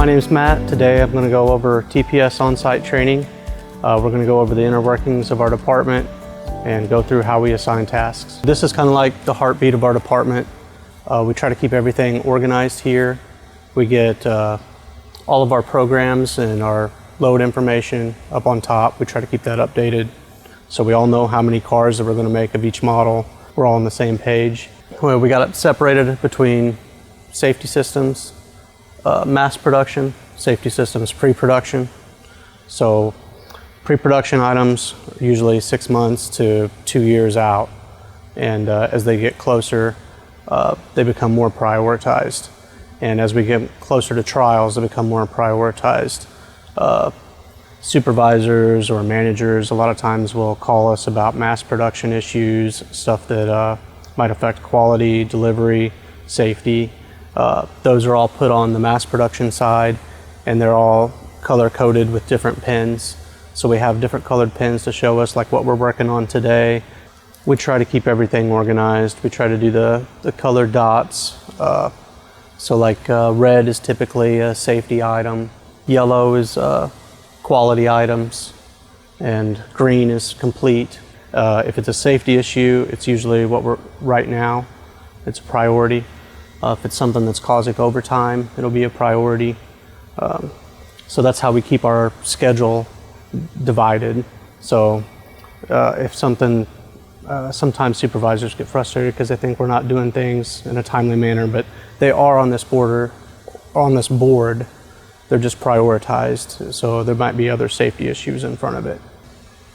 My name's Matt. Today I'm going to go over TPS on-site training. We're going to go over the inner workings of our department and go through how we assign tasks. This is kind of like the heartbeat of our department. We try to keep everything organized here. We get all of our programs and our load information up on top. We try to keep that updated so we all know how many cars that we're going to make of each model. We're all on the same page. Well, we got it separated between safety systems, mass production, safety systems, pre-production. So pre-production items are usually 6 months to 2 years out. And as they get closer, they become more prioritized. And as we get closer to trials, they become more prioritized. Supervisors or managers a lot of times will call us about mass production issues, stuff that might affect quality, delivery, safety. Those are all put on the mass production side, and they're all color-coded with different pins. So we have different colored pins to show us like what we're working on today. We try to keep everything organized. We try to do the colored dots. So like red is typically a safety item, yellow is quality items, and green is complete. If it's a safety issue, it's usually what we're right now. It's a priority. If it's something that's causing overtime, it'll be a priority. So that's how we keep our schedule divided. So if something, sometimes supervisors get frustrated because they think we're not doing things in a timely manner, but they are on this board. They're just prioritized, so there might be other safety issues in front of it.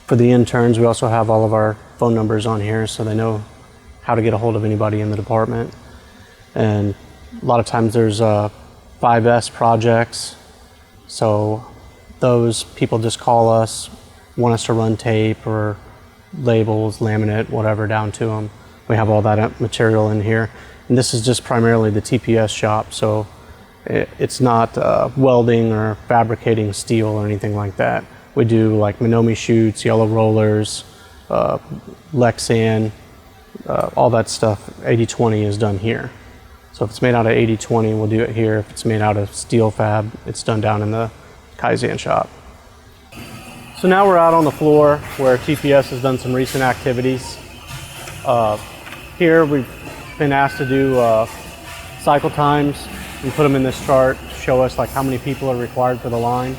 For the interns, we also have all of our phone numbers on here so they know how to get a hold of anybody in the department. And a lot of times there's 5S projects, so those people just call us, want us to run tape or labels, laminate, whatever down to them. We have all that material in here. And this is just primarily the TPS shop, so it's not welding or fabricating steel or anything like that. We do like Minomi chutes, yellow rollers, Lexan, all that stuff. 80/20 is done here. So if it's made out of 80/20, we'll do it here. If it's made out of steel fab, it's done down in the Kaizen shop. So now we're out on the floor where TPS has done some recent activities. Here we've been asked to do cycle times. We put them in this chart to show us like how many people are required for the line.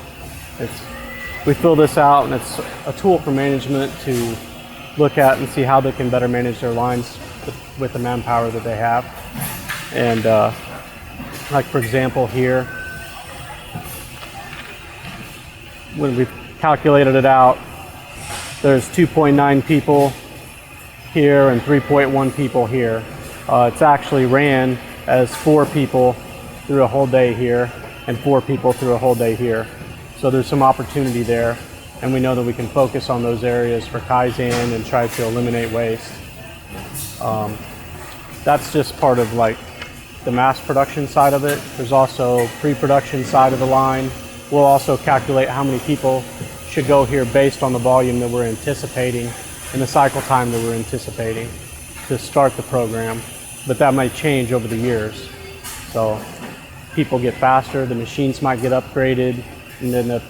We fill this out, and it's a tool for management to look at and see how they can better manage their lines with the manpower that they have. And like for example here, when we've calculated it out, there's 2.9 people here and 3.1 people here. It's actually ran as 4 people through a whole day here and 4 people through a whole day here. So there's some opportunity there, and we know that we can focus on those areas for Kaizen and try to eliminate waste. That's just part of like the mass production side of it. There's also pre-production side of the line. We'll also calculate how many people should go here based on the volume that we're anticipating and the cycle time that we're anticipating to start the program, but that might change over the years. So people get faster, the machines might get upgraded, and then the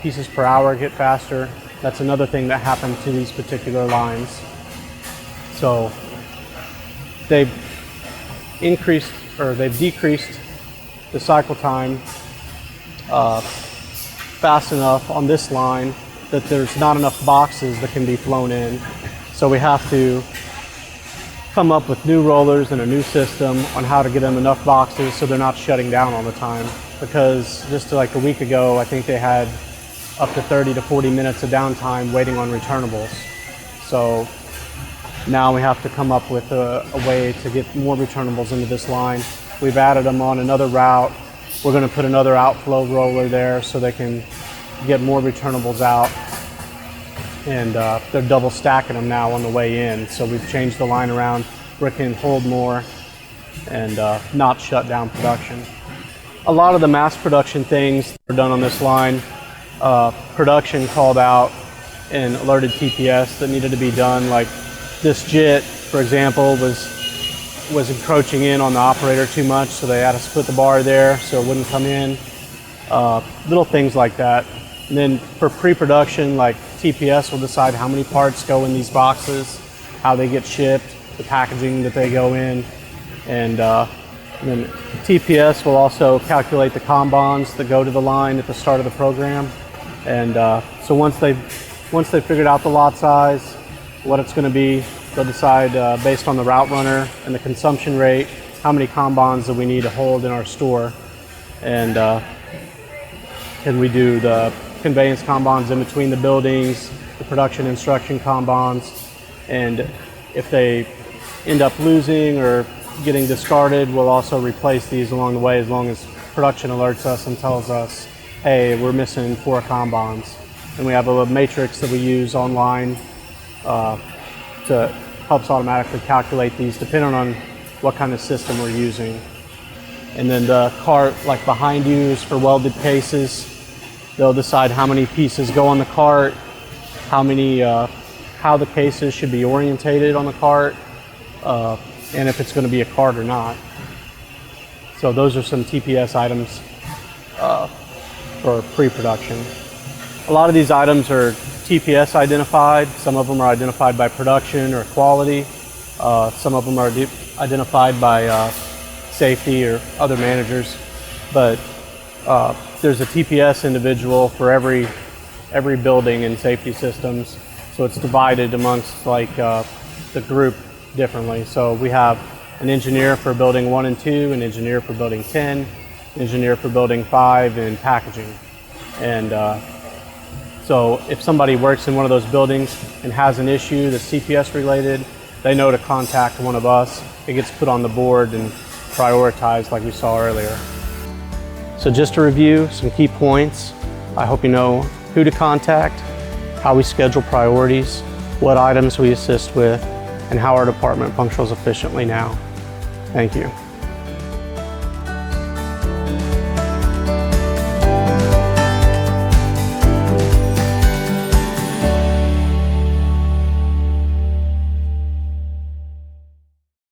pieces per hour get faster. That's another thing that happens to these particular lines. So they've decreased the cycle time fast enough on this line that there's not enough boxes that can be flown in. So we have to come up with new rollers and a new system on how to get them enough boxes so they're not shutting down all the time. Because just like a week ago, I think they had up to 30 to 40 minutes of downtime waiting on returnables. So now we have to come up with a way to get more returnables into this line. We've added them on another route. We're going to put another outflow roller there so they can get more returnables out. And they're double stacking them now on the way in. So we've changed the line around where it can hold more and not shut down production. A lot of the mass production things that are done on this line, production called out and alerted TPS that needed to be done. Like this JIT, for example, was encroaching in on the operator too much, so they had to split the bar there so it wouldn't come in. little things like that. And then for pre-production, like TPS will decide how many parts go in these boxes, how they get shipped, the packaging that they go in, and then TPS will also calculate the Kanbans that go to the line at the start of the program. And so once they've figured out the lot size, what it's going to be, they'll decide based on the route runner and the consumption rate, how many Kanbans that we need to hold in our store. And we do the conveyance Kanbans in between the buildings, the production instruction Kanbans, and if they end up losing or getting discarded, we'll also replace these along the way as long as production alerts us and tells us, hey, we're missing 4 Kanbans. And we have a little matrix that we use online to helps automatically calculate these depending on what kind of system we're using. And then the cart, like behind you, is for welded cases. They'll decide how many pieces go on the cart, how the cases should be orientated on the cart, and if it's going to be a cart or not. So those are some TPS items for pre-production. A lot of these items are TPS identified. Some of them are identified by production or quality. Some of them are identified by safety or other managers. But there's a TPS individual for every building in safety systems. So it's divided amongst like the group differently. So we have an engineer for building 1 and 2, an engineer for building 10, an engineer for building 5 in packaging. And so if somebody works in one of those buildings and has an issue that's CPS related, they know to contact one of us. It gets put on the board and prioritized like we saw earlier. So just to review some key points, I hope you know who to contact, how we schedule priorities, what items we assist with, and how our department functions efficiently now. Thank you.